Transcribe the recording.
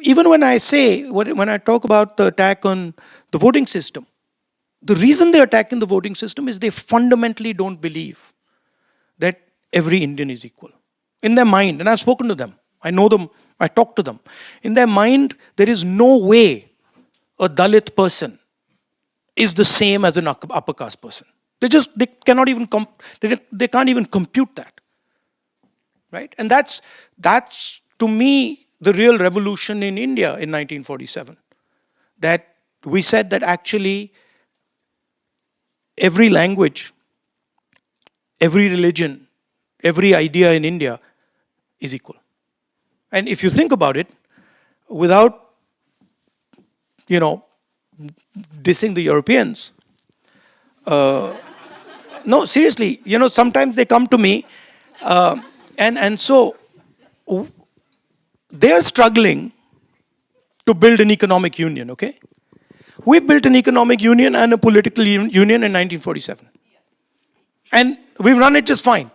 even when I talk about the attack on the voting system, the reason they're attacking the voting system is they fundamentally don't believe that every Indian is equal. In their mind, and I've spoken to them, I know them, I talk to them. In their mind, there is no way a Dalit person is the same as an upper caste person. They cannot even they can't even compute that, right? And that's to me the real revolution in India in 1947. That we said that actually every language, every religion, every idea in India is equal. And if you think about it, without, dissing the Europeans, no, seriously, sometimes they come to me, and so they're struggling to build an economic union, okay? We built an economic union and a political union in 1947. And we've run it just fine.